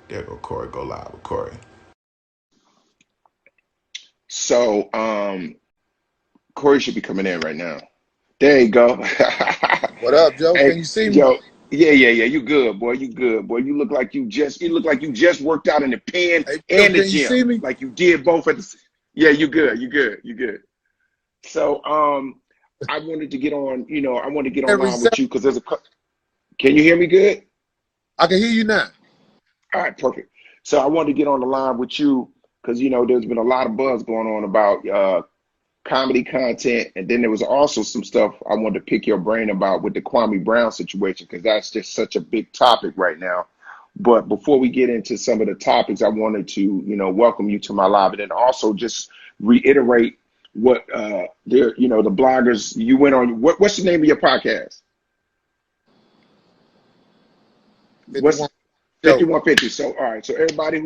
There go Corey. Go live with Corey. So, Corey should be coming in right now. There you go. What up, Joe? Hey, Can you see me? yo, yeah. You good, boy. You good, boy. You look like you just worked out in the pen Hey, Joe, and the can you gym. see me? Like you did both at the. Yeah, you good. You good. So, I wanted to get on. I want to get Every online sec- with you because Can you hear me good? I can hear you now. All right, perfect. So I wanted to get on the line with you because there's been a lot of buzz going on about comedy content, and then there was also some stuff I wanted to pick your brain about with the Kwame Brown situation because that's just such a big topic right now. But before we get into some of the topics, I wanted to, welcome you to my live, and then also just reiterate what the bloggers you went on. What's the name of your podcast? What's 51 Joe. 5150? So, all right. So, everybody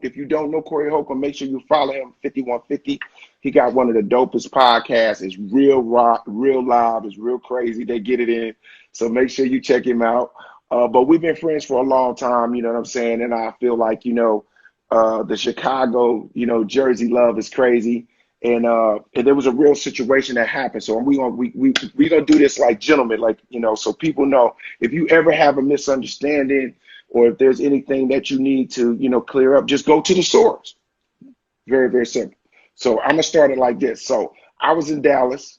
if you don't know Corey Holcomb, make sure you follow him. 5150. He got one of the dopest podcasts. It's real rock, real live. It's real crazy. They get it in. So, make sure you check him out. But we've been friends for a long time. You know what I'm saying? And I feel like the Chicago, Jersey love is crazy. And there was a real situation that happened. So we gonna do this like gentlemen, like so people know if you ever have a misunderstanding or if there's anything that you need to, clear up, just go to the source. Very, very simple. So I'm gonna start it like this. So I was in Dallas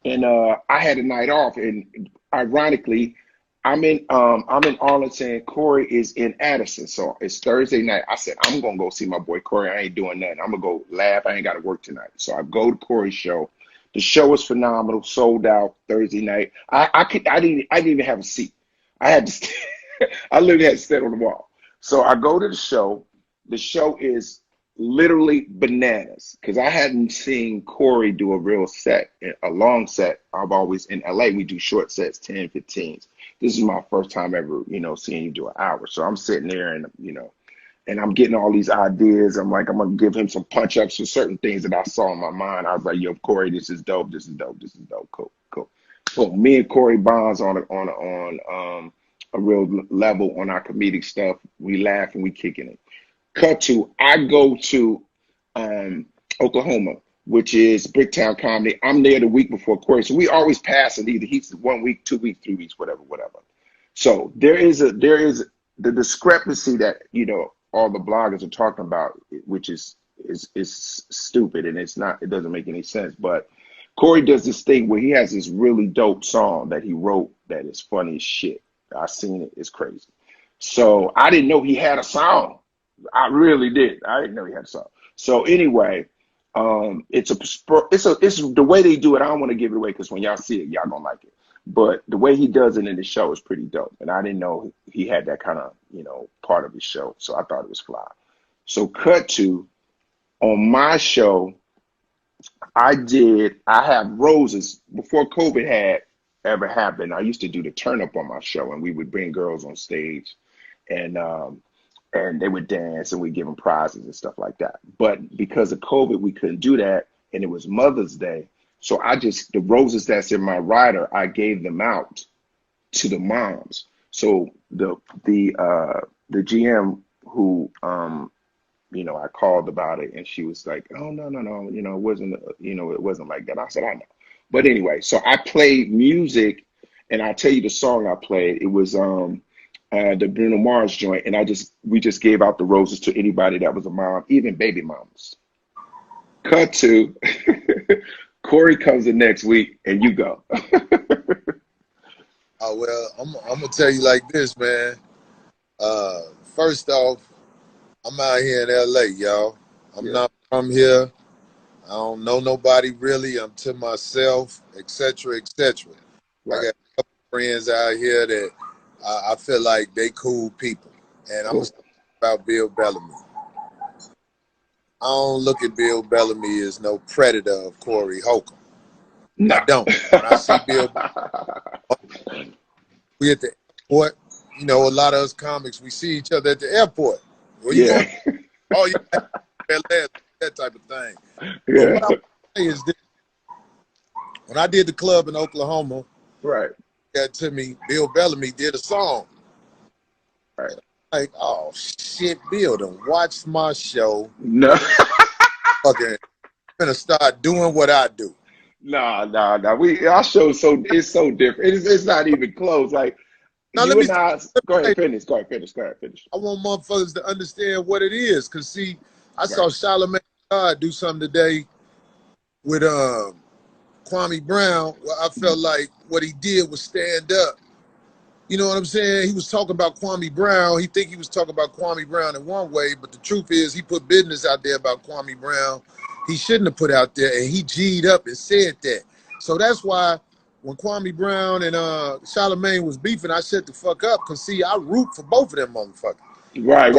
and I had a night off, and ironically, I'm in Arlington. Corey is in Addison, so it's Thursday night. I said I'm gonna go see my boy Corey. I ain't doing nothing. I'm gonna go laugh. I ain't got to work tonight, so I go to Corey's show. The show was phenomenal, sold out Thursday night. I didn't even have a seat. I had to I literally had to stand on the wall. So I go to the show. The show is literally bananas because I hadn't seen Corey do a real set, a long set. I've always in LA, we do short sets, 10, 15s. This is my first time ever, seeing you do an hour. So I'm sitting there and I'm getting all these ideas. I'm like, I'm going to give him some punch ups for certain things that I saw in my mind. I was like, yo, Corey, this is dope. This is dope. This is dope. Cool, cool. So me and Corey bonds on a real level on our comedic stuff. We laugh and we kicking it. Cut to, I go to Oklahoma, which is Bricktown Comedy. I'm there the week before Corey. So we always pass it either he's 1 week, 2 weeks, 3 weeks, whatever. So there is the discrepancy that, all the bloggers are talking about, which is stupid and it doesn't make any sense. But Corey does this thing where he has this really dope song that he wrote that is funny as shit. I seen it, it's crazy. So I didn't know he had a song. I really did. I didn't know he had a song. So anyway, it's the way they do it. I don't want to give it away because when y'all see it, y'all gonna like it. But the way he does it in the show is pretty dope, and I didn't know he had that kind of part of his show. So I thought it was fly. So cut to on my show, I have roses before COVID had ever happened. I used to do the turn up on my show, and we would bring girls on stage, and they would dance and we give them prizes and stuff like that. But because of COVID, we couldn't do that, and it was Mother's Day. So the roses that's in my rider, I gave them out to the moms. So the GM who I called about it, and she was like, "Oh no, it wasn't like that." I said, "I know," but anyway, so I played music, and I'll tell you the song I played. It was the Bruno Mars joint, and we just gave out the roses to anybody that was a mom, even baby mamas. Cut to Corey comes the next week, and you go. Oh well, I'm gonna tell you like this, man. First off, I'm out here in LA, y'all. I'm Yeah, not from here. I don't know nobody really. I'm to myself, etc., etc. I right, got a couple friends out here that I feel like they cool people, and I'm gonna cool. talk about Bill Bellamy. I don't look at Bill Bellamy as no predator of Corey Holcomb. I No. don't. When I see Bill, we at the airport. A lot of us comics, we see each other at the airport. Where you going? Yeah, Oh, you that type of thing. But yeah, what I want to say is this: when I did the club in Oklahoma, right, that to me, Bill Bellamy did a song. right, And like, oh shit, Bill done watched my show. No. Fucking gonna start doing what I do. Nah. Our show it's so different. It's not even close. Like Now you and I. Go ahead, say, finish. Go ahead, finish. I want motherfuckers to understand what it is. Cause see, I Right. saw Charlamagne do something today with Kwame Brown, where I felt like what he did was stand up. You know what I'm saying? He was talking about Kwame Brown. He think he was talking about Kwame Brown in one way, but the truth is he put business out there about Kwame Brown he shouldn't have put out there, and he G'd up and said that. So that's why when Kwame Brown and Charlamagne was beefing, I shut the fuck up, because see, I root for both of them motherfuckers. Right.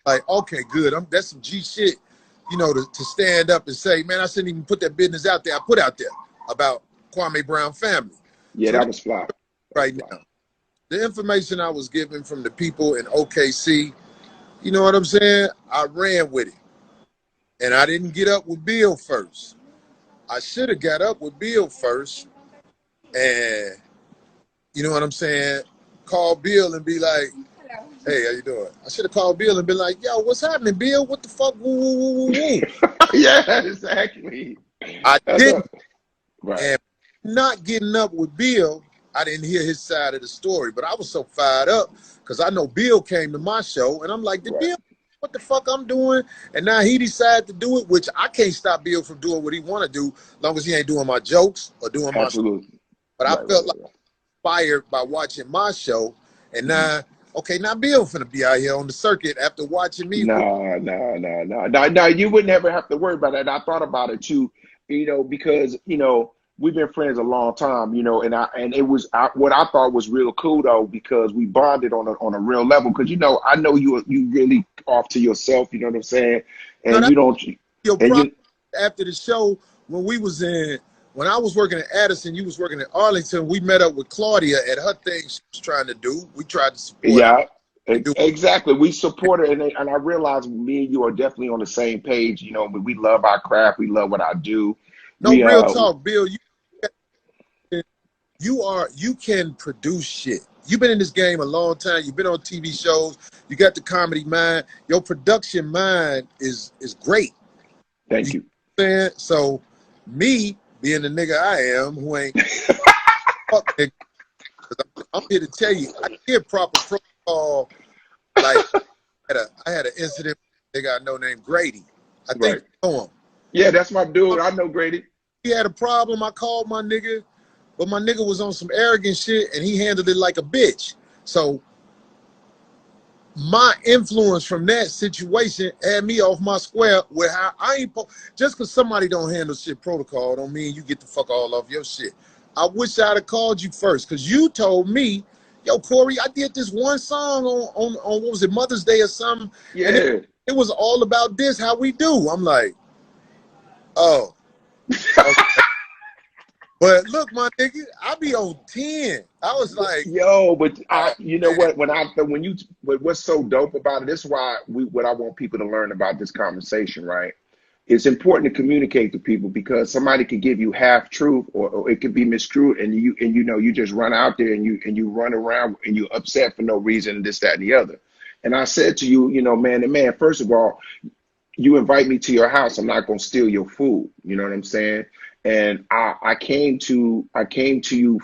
Like, okay, good. That's some G shit, you know, to stand up and say, man, I shouldn't even put that business out there. I put out there about Kwame Brown family. Yeah, so that was fly. Right now, the information I was given from the people in OKC, you know what I'm saying? I ran with it. And I didn't get up with Bill first. I should have got up with Bill first. And, you know what I'm saying? Call Bill and be like, hey, how you doing? I should have called Bill and been like, yo, what's happening, Bill? What the fuck? Woo, woo, woo, woo, woo. Yeah, exactly. I didn't. Right. And not getting up with Bill, I didn't hear his side of the story. But I was so fired up because I know Bill came to my show. And I'm like, did Bill what the fuck I'm doing? And now he decided to do it, which I can't stop Bill from doing what he want to do, as long as he ain't doing my jokes or doing my stuff. But I felt like inspired by watching my show. And now, okay, now Bill finna be out here on the circuit after watching me. No, you wouldn't ever have to worry about that. I thought about it too, you know, because, you know, we've been friends a long time, you know, and it was what I thought was real cool though, because we bonded on a real level. Because, you know, I know you really off to yourself, you know what I'm saying, and you don't. After the show, when I was working at Addison, you was working at Arlington. We met up with Claudia at her thing she was trying to do. We tried to support. Yeah, exactly. We support her, and I realized me and you are definitely on the same page. You know, we love our craft. We love what I do. No, real talk, Bill. You can produce shit. You've been in this game a long time. You've been on TV shows. You got the comedy mind. Your production mind is great. Thank you. So me being the nigga I am, who ain't fuck nigga, I'm here to tell you, I did proper protocol. Like I had an incident with a nigga I know named Grady. I think you know him. Yeah, that's my dude. I know Grady. He had a problem. I called my nigga. But my nigga was on some arrogant shit, and he handled it like a bitch. So my influence from that situation had me off my square, where I ain't just because somebody don't handle shit protocol don't mean you get the fuck all off your shit. I wish I'd have called you first, because you told me, yo, Corey, I did this one song on what was it, Mother's Day or something? Yeah. And it was all about this, how we do. I'm like, oh. Okay. But look, my nigga, I be on 10. I was like, yo, but you know what? What's so dope about it? This is why what I want people to learn about this conversation, right? It's important to communicate to people, because somebody could give you half truth, or it could be misconstrued, and you just run out there and you run around and you upset for no reason, this, that, and the other. And I said to you, you know, man to man, first of all, you invite me to your house, I'm not gonna steal your food. You know what I'm saying? And I came to you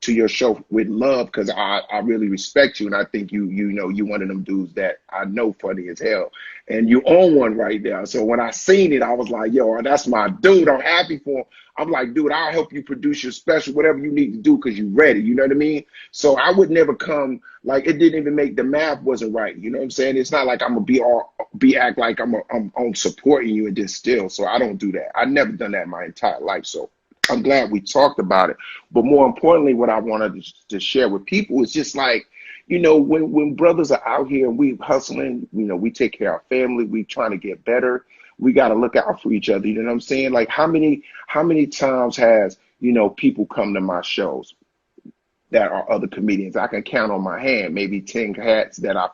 to your show with love, because I really respect you, and I think you one of them dudes that I know funny as hell, and you own one right now. So when I seen it, I was like, yo, that's my dude. I'm happy for him. I'm like, dude, I'll help you produce your special, whatever you need to do, because you ready. You know what I mean? So I would never come, like, it didn't even make, the math wasn't right. You know what I'm saying? It's not like I'm gonna act like I'm on supporting you and just still. So I don't do that. I've never done that my entire life. So I'm glad we talked about it. But more importantly, what I wanted to share with people is just like, you know, when brothers are out here and we hustling, you know, we take care of our family, we trying to get better. We got to look out for each other. You know what I'm saying? Like, how many times has, you know, people come to my shows that are other comedians? I can count on my hand, maybe 10 hats that I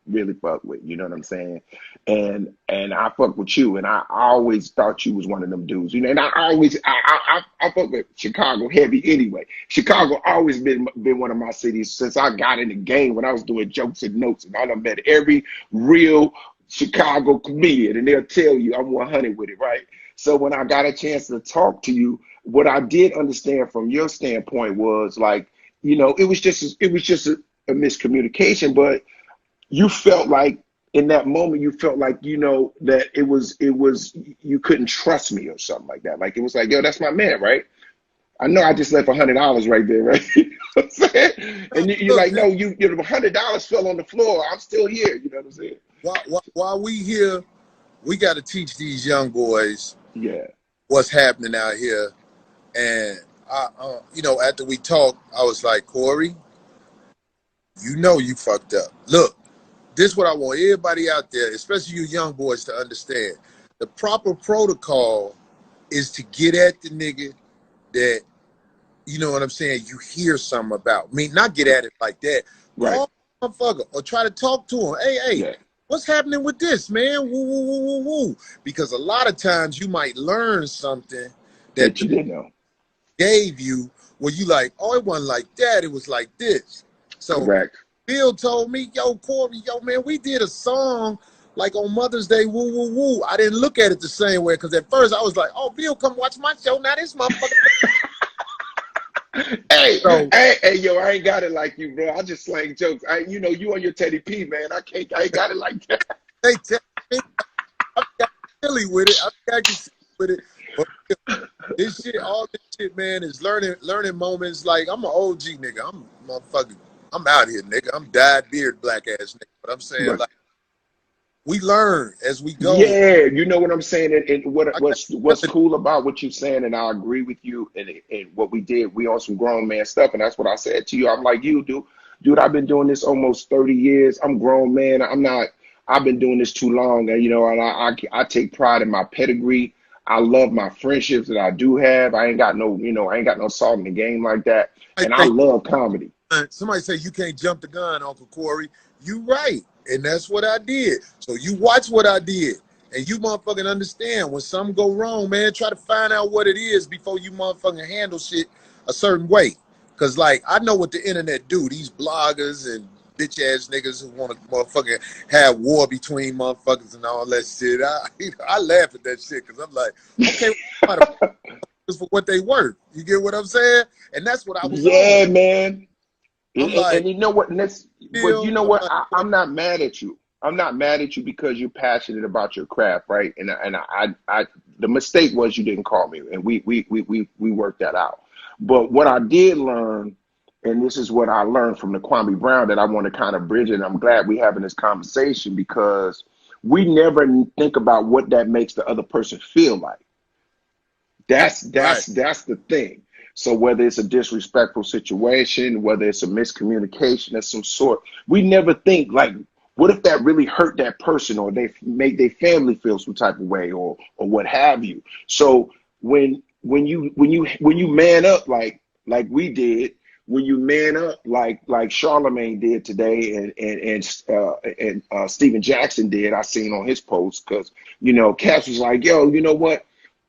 really fuck with. You know what I'm saying? And I fuck with you, and I always thought you was one of them dudes. You know, and I fuck with Chicago heavy anyway. Chicago always been one of my cities since I got in the game when I was doing jokes and notes, and I done met every real Chicago comedian, and they'll tell you I'm 100 with it, right? So when I got a chance to talk to you, what I did understand from your standpoint was like, you know, it was just a miscommunication, but you felt like in that moment you felt like, you know, that it was you couldn't trust me or something like that. Like it was like, yo, that's my man, right? I know I just left $100 right there, right? You know what I'm saying? And you're like, no, you know, $100 fell on the floor. I'm still here. You know what I'm saying? While we here, we got to teach these young boys what's happening out here. And you know, after we talked, I was like, Corey, you know you fucked up. Look, this is what I want everybody out there, especially you young boys, to understand. The proper protocol is to get at the nigga that, you know what I'm saying, you hear something about. I mean, not get at it like that. Right. Call the motherfucker or try to talk to him. Hey, what's happening with this, man? Woo, woo, woo, woo, woo. Because a lot of times you might learn something that you didn't know. Gave you where you like, oh, it wasn't like that, it was like this. So correct. Bill told me, yo, Corey, yo, man, we did a song like on Mother's Day, woo, woo, woo. I didn't look at it the same way because at first I was like, oh, Bill, come watch my show. Now this motherfucker. Hey, yo, I ain't got it like you, bro. I just slang jokes. You know, you on your Teddy P, man. I ain't got it like that. Hey, I'm silly with it. I'm silly with it. But this shit, all this shit, man, is learning moments. Like I'm an OG nigga. I'm out here, nigga. I'm dyed beard, black ass nigga. But I'm saying like we learn as we go. Yeah, you know what I'm saying. And what's cool about what you're saying, and I agree with you. And what we did, we on some grown man stuff, and that's what I said to you. I'm like, you, dude. I've been doing this almost 30 years. I'm grown, man. I've been doing this too long, and you know, and I take pride in my pedigree. I love my friendships that I do have. I ain't got no salt in the game like that. And I love comedy. Somebody say you can't jump the gun, Uncle Corey. You right. And that's what I did. So you watch what I did. And you motherfucking understand when something go wrong, man, try to find out what it is before you motherfucking handle shit a certain way. Because, like, I know what the internet do. These bloggers and bitch ass niggas who want to motherfucking have war between motherfuckers and all that shit. I laugh at that shit because I'm like, okay, for what they worth. You get what I'm saying? And that's what I was on. Man. And you know what? But you know what? I'm not mad at you. I'm not mad at you because you're passionate about your craft, right? And I the mistake was you didn't call me, and we worked that out. But what I did learn, and this is what I learned from the Kwame Brown that I want to kind of bridge it. And I'm glad we're having this conversation because we never think about what that makes the other person feel like. That's the thing. So whether it's a disrespectful situation, whether it's a miscommunication of some sort, we never think like, what if that really hurt that person, or they make their family feel some type of way, or what have you. So when you man up like we did, when you man up like Charlamagne did today, and Steven Jackson did, I seen on his post, because you know Cass was like, yo, you know what?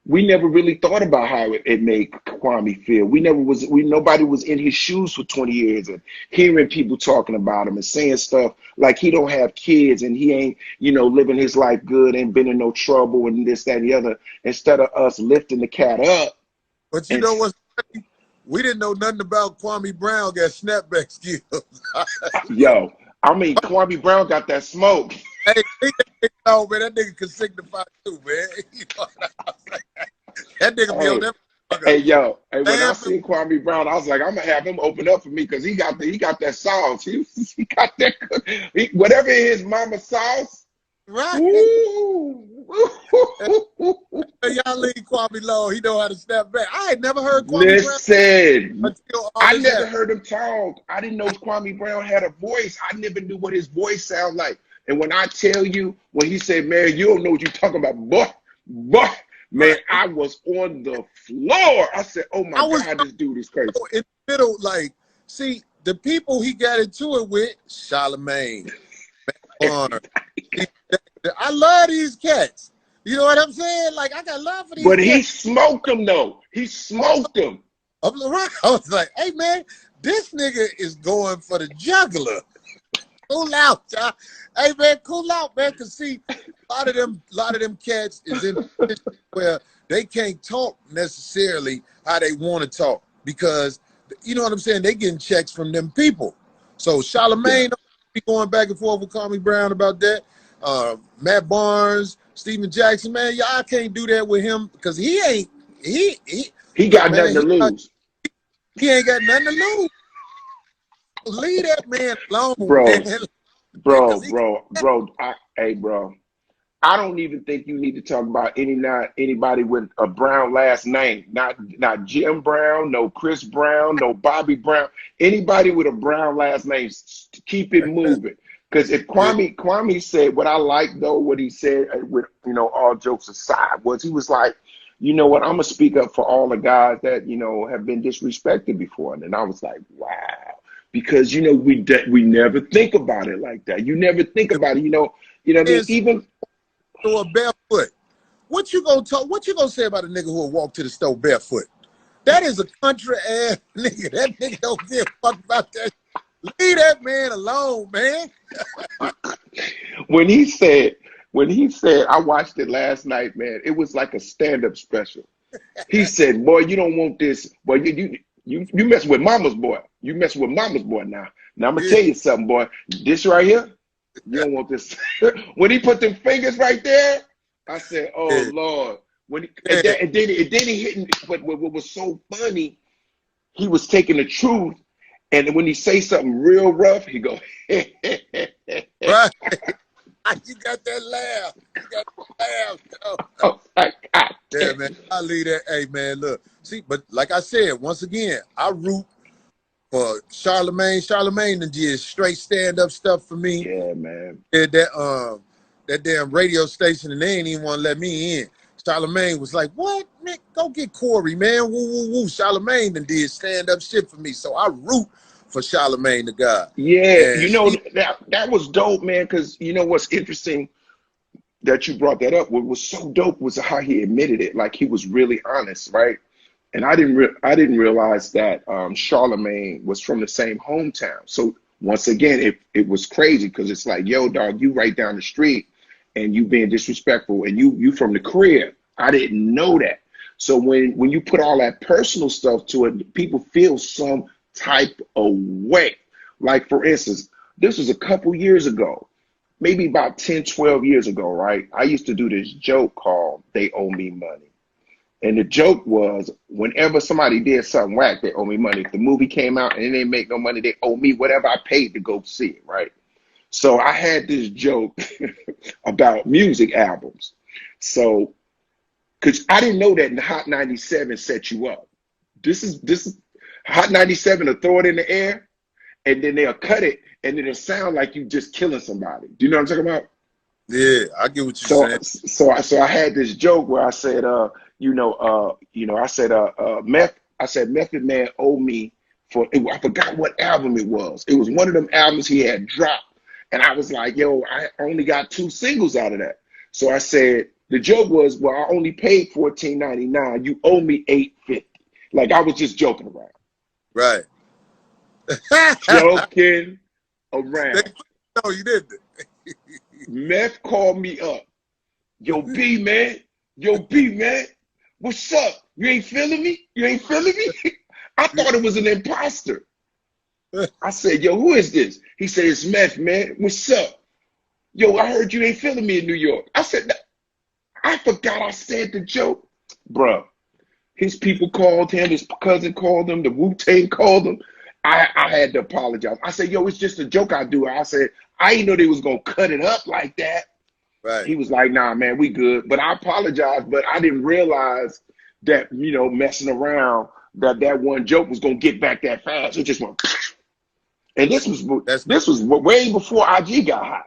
We never really thought about how it made Kwame feel. Nobody was in his shoes for 20 years and hearing people talking about him and saying stuff like he don't have kids and he ain't, you know, living his life good, ain't been in no trouble and this, that, and the other, instead of us lifting the cat up. But you know what's funny? We didn't know nothing about Kwame Brown got snapback skills. Yo, I mean, Kwame Brown got that smoke. Hey, no, man, that nigga can signify too, man. You know that nigga be on that. Hey, yo, when I seen Kwame Brown, I was like, I'm gonna have him open up for me because he got that sauce. He got that whatever his mama sauce. Right. Y'all leave Kwame alone. He know how to snap back. I had never heard Kwame Brown. I never heard him talk. I didn't know Kwame Brown had a voice. I never knew what his voice sounded like. And when I tell you, when he said, man, you don't know what you're talking about, boy, man, I was on the floor. I said, oh my God, this dude is crazy. In the middle, like, see, the people he got into it with, Charlamagne, Barnes. I love these cats. You know what I'm saying? Like, I got love for these But cats. he smoked them, though. He smoked them. I was like, hey, man, this nigga is going for the jugular. Cool out, y'all. Hey, man, cool out, man. Because, see, a lot of them cats is in a position where they can't talk necessarily how they want to talk because, you know what I'm saying, they getting checks from them people. So Charlamagne be going back and forth with Kwame Brown about that. Matt Barnes, Steven Jackson, man, y'all can't do that with him because he got nothing to lose. He ain't got nothing to lose. Leave that man alone, bro. Man. Bro. Hey, bro. I don't even think you need to talk about anybody with a Brown last name. Not Jim Brown, no Chris Brown, no Bobby Brown. Anybody with a Brown last name, keep it moving. Because if Kwame said, what I like though, what he said, with all jokes aside, was he was like, you know what, I'm gonna speak up for all the guys that have been disrespected before, and I was like, wow, because we never think about it like that. You never think about it, what I mean? Even or barefoot. What you gonna talk? What you gonna say about a nigga who will walk to the store barefoot? That is a country ass nigga. That nigga don't give a fuck about that. Leave that man alone, man. When he said, I watched it last night, man. It was like a stand-up special. He said, "Boy, you don't want this. Boy, you mess with mama's boy. You mess with mama's boy now. Now I'm gonna tell you something, boy. This right here, you don't want this." When he put them fingers right there, I said, "Oh Lord." And then he hit me. But what was so funny, he was taking the truth, and when he say something real rough, he go, right. You got that laugh. Oh my God. Yeah, man. I leave that. Hey, man, look. See, but like I said, once again, I root for Charlamagne. Charlamagne did straight stand-up stuff for me. Yeah, man. That damn radio station, and they ain't even want to let me in. Charlamagne was like, "What, man? Go get Corey, man. Woo, woo, woo." Charlamagne did stand-up shit for me, so I root for Charlamagne the God. Yeah, And that was dope, man. Because what's interesting that you brought that up. What was so dope was how he admitted it. Like he was really honest, right? And I didn't realize that Charlamagne was from the same hometown. So once again, it was crazy because it's like, yo, dog, you right down the street, and you being disrespectful, and you from the crib. I didn't know that. So when you put all that personal stuff to it, people feel some type of way. Like for instance, this was a couple years ago, maybe about 10, 12 years ago, right? I used to do this joke called "They Owe Me Money." And the joke was, whenever somebody did something whack, they owe me money. If the movie came out and it didn't make no money, they owe me whatever I paid to go see it, right? So I had this joke about music albums. So, because I didn't know that the Hot 97 set you up. This is Hot 97 will throw it in the air, and then they'll cut it, and it'll sound like you just killing somebody. Do you know what I'm talking about? yeah, I get what you're saying. So I had this joke where I said, I said Method Man owed me I forgot what album it was. It was one of them albums he had dropped. And I was like, yo, I only got 2 singles out of that. So I said, the joke was, well, I only paid $14.99. You owe me $8.50. Like I was just joking around. Right. Joking around. No, you didn't. Meth called me up. Yo, B, man. What's up? You ain't feeling me? I thought it was an imposter. I said, yo, who is this? He said, it's Meth, man. What's up? Yo, I heard you ain't feeling me in New York. I said, I forgot I said the joke. Bruh, his people called him. His cousin called him. The Wu-Tang called him. I had to apologize. I said, yo, it's just a joke I do. I said, I didn't know they was going to cut it up like that. Right. He was like, nah, man, we good. But I apologize, but I didn't realize that, messing around, that one joke was going to get back that fast. It just went. And this was way before IG got hot.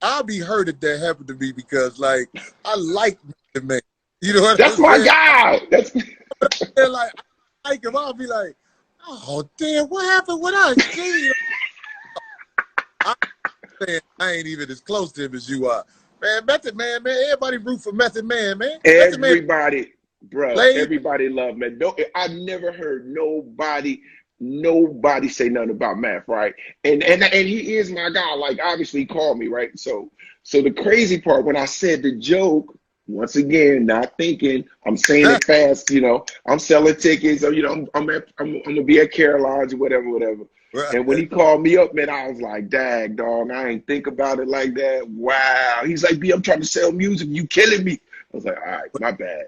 I'll be hurt if that happened to me because, like, I like the man. You know what That's I'm my saying? guy. That's like, I like him. I'll be like, oh, damn, what happened with us? saying I ain't even as close to him as you are. Man, Method Man, man, everybody root for Method Man, man. Method Man Everybody, bro, played. everybody love man. No, I never heard nobody say nothing about Math, right? And he is my guy. Like obviously he called me, right? So the crazy part when I said the joke, once again, not thinking, I'm saying it fast, I'm selling tickets, or I'm gonna be at Caroline's or whatever. And when he called me up, man, I was like, dag, dog, I ain't think about it like that. Wow. He's like, B, I'm trying to sell music. You killing me. I was like, all right, my bad.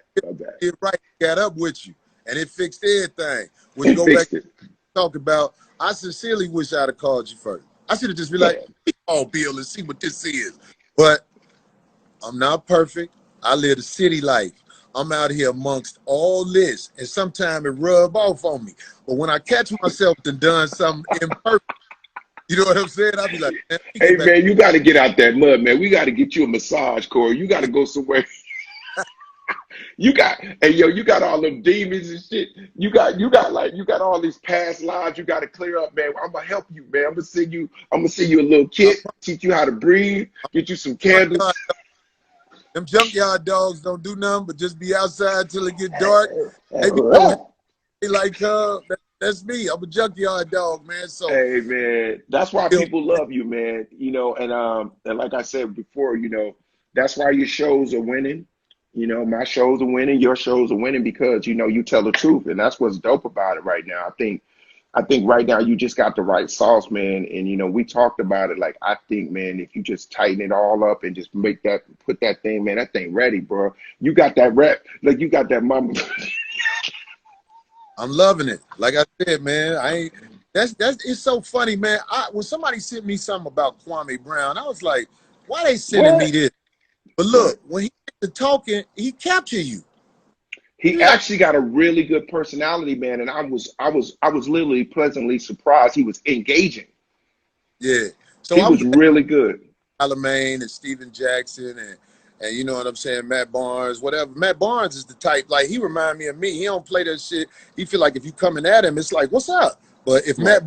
It right, got up with you, and it fixed everything. Which He go back fixed it. to talk about. I sincerely wish I'd have called you first. I should have just been like, "Oh, Bill, let's see what this is." But I'm not perfect. I live the city life. I'm out here amongst all this, and sometimes it rub off on me. But when I catch myself and done something imperfect, you know what I'm saying? I'll be like, man, Hey, man, you got to get out that mud, man. We got to get you a massage, Corey. You got to go somewhere. You got all them demons and shit. You got all these past lives you got to clear up, man. I'm gonna help you, man. I'm gonna send you a little kit, teach you how to breathe, get you some candles. Them junkyard dogs don't do nothing but just be outside till it get dark. They like, that's me. I'm a junkyard dog, man. So hey, man, that's why people love you, man. And like I said before, that's why your shows are winning. My shows are winning, your shows are winning because you tell the truth, and that's what's dope about it right now. I think right now you just got the right sauce, man. And we talked about it. Like I think, man, if you just tighten it all up and just put that thing, man, that thing ready, bro. You got that rep, like you got that mama. I'm loving it. Like I said, man, it's so funny, man. When somebody sent me something about Kwame Brown, I was like, why they sending me this? But look, when he gets to talking, he capture you. He actually got a really good personality, man, and I was literally pleasantly surprised. He was engaging. Yeah, so he was really good. Bellamy and Steven Jackson and you know what I'm saying, Matt Barnes, whatever. Matt Barnes is the type, like he remind me of me. He don't play that shit. He feel like if you coming at him, it's like, what's up? But if Matt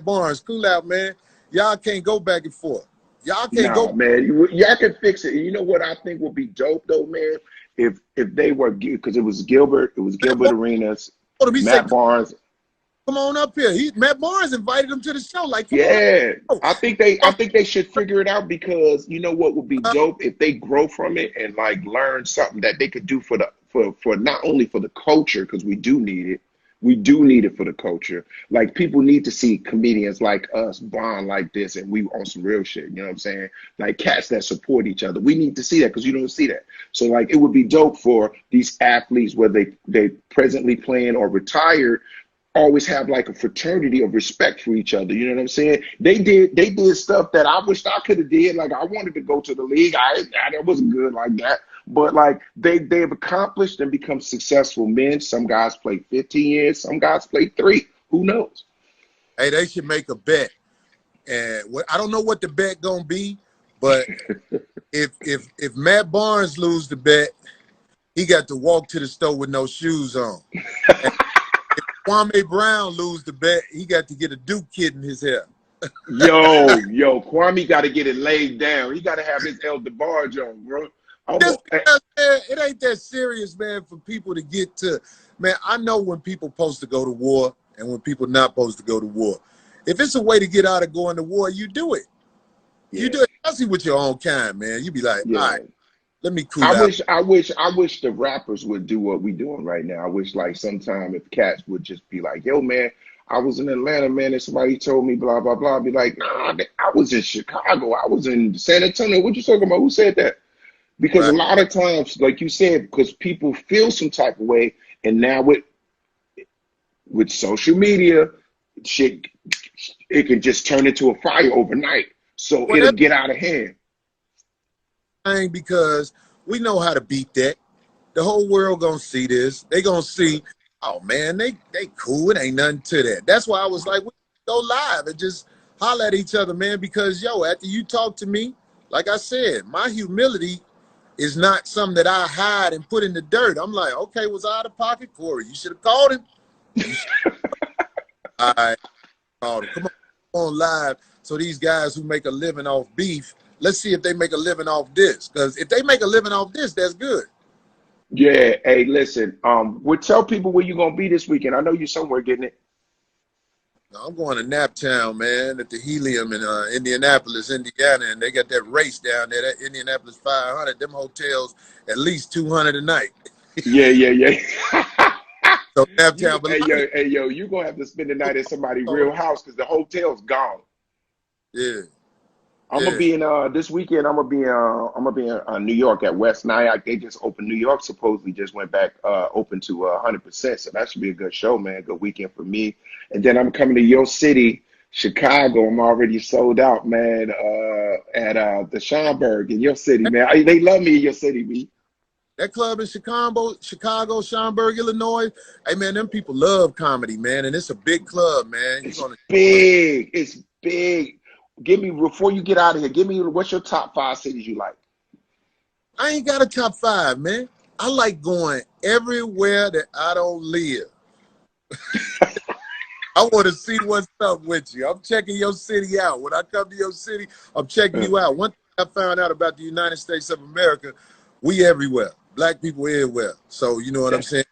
Barnes, cool out, man. Y'all can't go back and forth. Y'all can't go. Man, y'all can fix it. You know what I think would be dope though, man? If they were, because it was Gilbert Arenas, Matt Barnes. Come on up here. Matt Barnes invited him to the show. Like, I think they should figure it out, because you know what would be dope if they grow from it and like learn something that they could do for not only for the culture, because we do need it. We do need it for the culture. Like people need to see comedians like us bond like this, and we on some real shit. You know what I'm saying? Like cats that support each other. We need to see that, because you don't see that. So like it would be dope for these athletes, whether they presently playing or retired, always have like a fraternity of respect for each other. You know what I'm saying? They did stuff that I wished I could have did. Like I wanted to go to the league. That wasn't good like that. But like they've accomplished and become successful men. Some guys play 15 years. Some guys play 3. Who knows? Hey, they should make a bet. And I don't know what the bet gonna be, but if Matt Barnes lose the bet, he got to walk to the store with no shoes on. If Kwame Brown lose the bet, he got to get a Duke kid in his hair. Yo, Kwame got to get it laid down. He got to have his El DeBarge on, bro. It ain't that serious, man, for people to get to. Man, I know when people supposed to go to war and when people not supposed to go to war. If it's a way to get out of going to war, you do it. Yeah. You do it, especially with your own kind, man. You be like, all right, let me cool out. I wish the rappers would do what we doing right now. I wish like sometime if cats would just be like, yo, man, I was in Atlanta, man, and somebody told me blah, blah, blah. I'd be like, nah, I was in Chicago. I was in San Antonio. What you talking about? Who said that? Because a lot of times, like you said, because people feel some type of way, and now with social media, shit, it can just turn into a fire overnight. So it'll get out of hand. Because we know how to beat that. The whole world gonna see this. They gonna see, oh man, they cool. It ain't nothing to that. That's why I was like, we go live and just holler at each other, man. Because after you talk to me, like I said, my humility is not something that I hide and put in the dirt. I'm like, okay, was I out of pocket, Corey? You should have called him. I called him. Come on live. So these guys who make a living off beef, let's see if they make a living off this. Because if they make a living off this, that's good. Yeah. Hey, listen. We'll tell people where you're gonna be this weekend. I know you're somewhere getting it. I'm going to Naptown, man, at the Helium in Indianapolis, Indiana, and they got that race down there, that Indianapolis 500. Them hotels at least 200 a night. Yeah. So Naptown, but hey yo, you gonna have to spend the night at somebody's real house because the hotel's gone. Yeah. I'm gonna be in this weekend. I'm gonna be in New York at West Nyack. They just opened. New York supposedly just went back open to 100%. So that should be a good show, man. Good weekend for me. And then I'm coming to your city, Chicago. I'm already sold out, man. At the Schomburg in your city, man. They love me in your city, B. That club in Chicago, Schaumburg, Illinois. Hey, man, them people love comedy, man, and it's a big club, man. It's big. It's big. Give me, before you get out of here, give me, what's your top 5 cities you like? I ain't got a top 5, man. I like going everywhere that I don't live. I want to see what's up with you. I'm checking your city out. When I come to your city, I'm checking you out. One thing I found out about the United States of America, we everywhere. Black people everywhere. So, you know what I'm saying?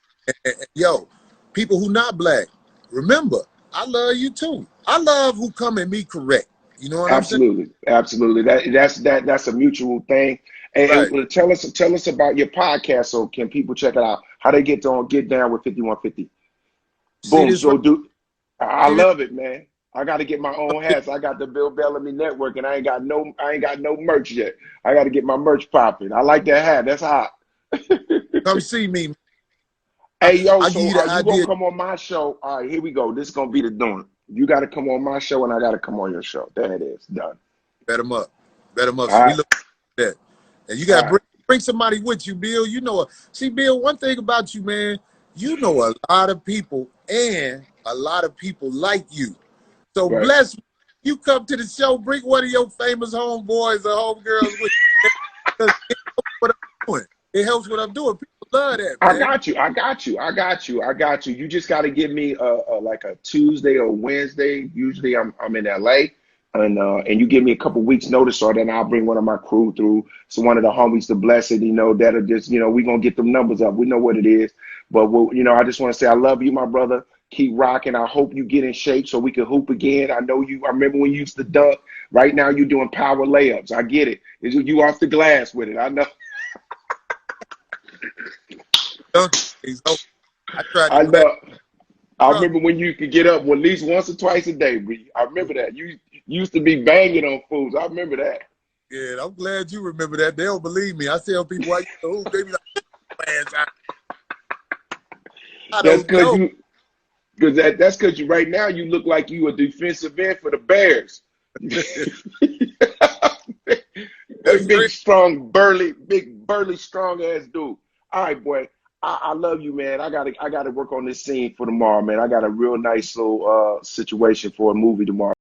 And, yo, people who not black, remember, I love you too. I love who come at me correct. You know what I'm saying? Absolutely. That's a mutual thing. And, Right. and tell us about your podcast so can people check it out? How they get down with 5150. Boom. So I love it, man. I got to get my own hats. I got the Bill Bellamy Network, and I ain't got no merch yet. I got to get my merch popping. I like that hat. That's hot. Come see me. Hey, yo, I so give you are the you idea. gonna come on my show? All right, here we go. This is gonna be the doing. You got to come on my show, and I got to come on your show. There it is. Done. Bet them up. So All we right. look at that. And you got to All bring somebody with you, Bill. You know, see, Bill, one thing about you, man, you know a lot of people, and a lot of people like you. So right. bless me. You come to the show, bring one of your famous homeboys or homegirls with you. Because it helps what I'm doing. It helps what I'm doing. People love that, man. I got you. You just got to give me like a Tuesday or Wednesday. Usually I'm in LA, and you give me a couple weeks notice, or then I'll bring one of my crew through. So one of the homies to bless it, that'll just, we gonna get them numbers up. We know what it is, but I just want to say I love you, my brother. Keep rocking. I hope you get in shape so we can hoop again. I remember when you used to dunk. Right now you're doing power layups. I get it. You off the glass with it. I know. I know. I remember when you could get up at least once or twice a day, B. I remember that. You used to be banging on fools. I remember that. Yeah, I'm glad you remember that. They don't believe me. I tell people, they be like, That's because you right now you look like you a defensive end for the Bears. Big, strong, burly, strong ass dude. All right, boy. I love you, man. I gotta work on this scene for tomorrow, man. I got a real nice little situation for a movie tomorrow.